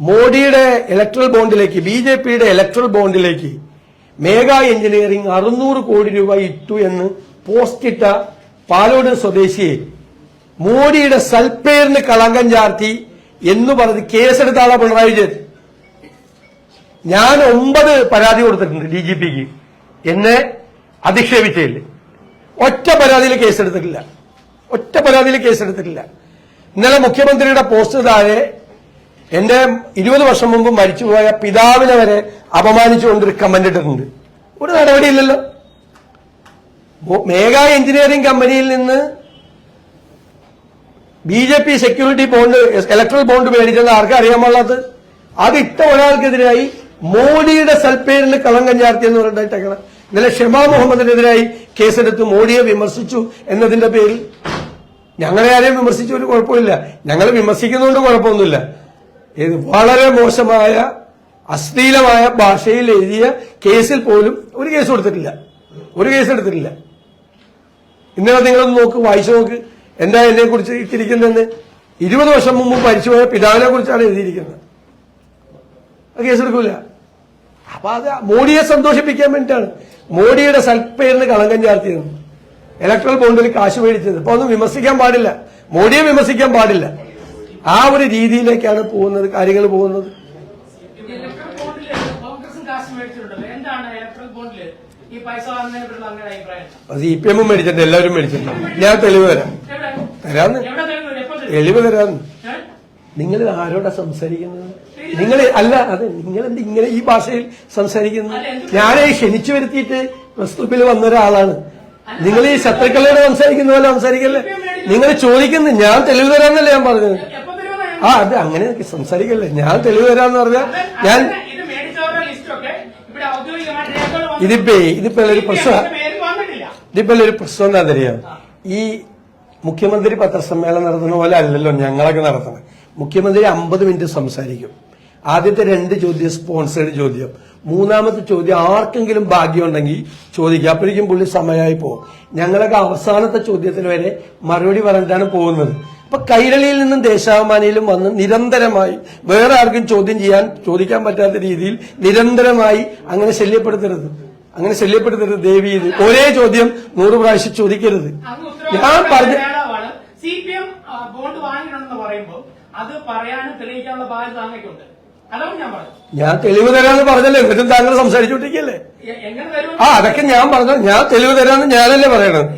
മോഡിയുടെ ഇലക്ട്രൽ ബോണ്ടിലേക്ക് ബിജെപിയുടെ electoral ബോണ്ടിലേക്ക് മേഗാ engineering 600 കോടി രൂപ ഇട്ടു എന്ന് പോസ്റ്റിട്ട പാലോട് സ്വദേശിയെ മോഡിയുടെ സൽപ്പേരിന് കളങ്കം ചാർത്തി എന്ന് പറഞ്ഞ് കേസെടുത്ത ആളാ പിണറായി വിജയൻ. ഞാൻ 9 പരാതി കൊടുത്തിട്ടുണ്ട് DGPക്ക് എന്നെ അധിക്ഷേപിച്ചതിൽ. ഒറ്റ പരാതിയിൽ കേസെടുത്തിട്ടില്ല. ഇന്നലെ മുഖ്യമന്ത്രിയുടെ പോസ്റ്റ് താഴെ എന്റെ 20 വർഷം മുമ്പ് മരിച്ചുപോയ പിതാവിനെ വരെ അപമാനിച്ചുകൊണ്ടൊരു കമന്റ് ഇട്ടിട്ടുണ്ട്. ഒരു നടപടിയില്ലല്ലോ. മേഗാ എഞ്ചിനീയറിംഗ് കമ്പനിയിൽ നിന്ന് BJP security bond electoral bond മേടിച്ചത് ആർക്കും അറിയാൻ പാടില്ലാത്തത്. അത് ഇട്ട ഒരാൾക്കെതിരായി മോഡിയുടെ സൽപ്പേരിന് കളങ്കം ചാർത്തിയെന്ന് പറഞ്ഞിട്ടേക്കണം. ഇന്നലെ ഷെമാ മുഹമ്മദിനെതിരായി കേസെടുത്ത് മോഡിയെ വിമർശിച്ചു എന്നതിന്റെ പേരിൽ. ഞങ്ങളെ ആരെയും വിമർശിച്ച ഒരു കുഴപ്പമില്ല, ഞങ്ങൾ വിമർശിക്കുന്നതുകൊണ്ട് കുഴപ്പമൊന്നുമില്ല. ഇത് വളരെ മോശമായ അശ്ലീലമായ ഭാഷയിൽ എഴുതിയ കേസിൽ പോലും ഒരു കേസ് എടുത്തിട്ടില്ല. ഇന്നലെ നിങ്ങളൊന്ന് നോക്ക്, വായിച്ചു നോക്ക് എന്താ എന്നെ കുറിച്ച് ഇട്ടിരിക്കുന്നതെന്ന്. 20 വർഷം മുമ്പ് മരിച്ചുപോയ പിതാവിനെ കുറിച്ചാണ് എഴുതിയിരിക്കുന്നത്. കേസെടുക്കൂല. അപ്പൊ അത് മോഡിയെ സന്തോഷിപ്പിക്കാൻ വേണ്ടിയിട്ടാണ് മോഡിയുടെ സൽപ്പേരിന് കളങ്കം ചാർത്തിയത്, ഇലക്ട്രൽ ബോണ്ടിൽ കാശ് മേടിച്ചത്. അപ്പൊ ഒന്നും വിമർശിക്കാൻ പാടില്ല, മോഡിയെ വിമർശിക്കാൻ പാടില്ല. ആ ഒരു രീതിയിലേക്കാണ് കാര്യങ്ങൾ പോകുന്നത്. CPM മേടിച്ചിട്ടുണ്ട്, എല്ലാവരും മേടിച്ചിട്ടുണ്ട്. ഞാൻ തെളിവ് തരാന്ന്. നിങ്ങൾ ആരോടാ സംസാരിക്കുന്നത്? നിങ്ങൾ എന്ത് ഇങ്ങനെ ഈ ഭാഷയിൽ സംസാരിക്കുന്നത്? ഞാനെ ക്ഷണിച്ചു വരുത്തിയിട്ട് പ്രസ് ക്ലബിൽ വന്ന ഒരാളാണ്. നിങ്ങൾ ഈ ശത്രുക്കളോട് സംസാരിക്കുന്ന പോലെ സംസാരിക്കല്ലേ. നിങ്ങൾ ചോദിക്കുന്നു, ഞാൻ തെളിവ് തരാന്നല്ലേ ഞാൻ പറഞ്ഞത്. അത് അങ്ങനെ സംസാരിക്കല്ലേ. ഞാൻ തെളിവ് തരാന്ന് പറഞ്ഞാൽ ഞാൻ ഇതിപ്പോ ഒരു പ്രശ്നം എന്താ അറിയാം. ഈ മുഖ്യമന്ത്രി പത്രസമ്മേളനം നടത്തുന്ന പോലെ അല്ലല്ലോ ഞങ്ങളൊക്കെ നടത്തണം. മുഖ്യമന്ത്രി 50 മിനിറ്റ് സംസാരിക്കും. ആദ്യത്തെ 2 ചോദ്യം സ്പോൺസേഡ് ചോദ്യം, മൂന്നാമത്തെ ചോദ്യം ആർക്കെങ്കിലും ഭാഗ്യമുണ്ടെങ്കിൽ ചോദിക്കുക. അപ്പോഴേക്കും പുള്ളി സമയമായി പോകും. ഞങ്ങളൊക്കെ അവസാനത്തെ ചോദ്യത്തിന് വരെ മറുപടി പറഞ്ഞിട്ടാണ് പോകുന്നത്. അപ്പൊ കൈരളിയിൽ നിന്നും ദേശാഭിമാനിയിലും വന്ന് നിരന്തരമായി വേറെ ആർക്കും ചോദിക്കാൻ പറ്റാത്ത രീതിയിൽ നിരന്തരമായി അങ്ങനെ ശല്യപ്പെടുത്തരുത് ദേവി. ഇത് ഒരേ ചോദ്യം 100 പ്രാവശ്യം ചോദിക്കരുത്. ഞാൻ പറഞ്ഞു CPM ബോണ്ട് വാങ്ങിയിട്ടുണ്ടെന്ന് പറയുമ്പോൾ അത് പറയാനും തെളിയിക്കാനുള്ള ബാധ്യത താങ്കൾക്കുണ്ട്. അതാണ് ഞാൻ പറഞ്ഞത്. ഞാൻ തെളിവ് തരാന്ന് പറഞ്ഞല്ലേ, എന്നിട്ടും താങ്കൾ സംസാരിച്ചോണ്ടിരിക്കല്ലേ. അതൊക്കെ ഞാൻ പറഞ്ഞു. ഞാൻ തെളിവ് തരാന്ന് ഞാനല്ലേ പറയണത്.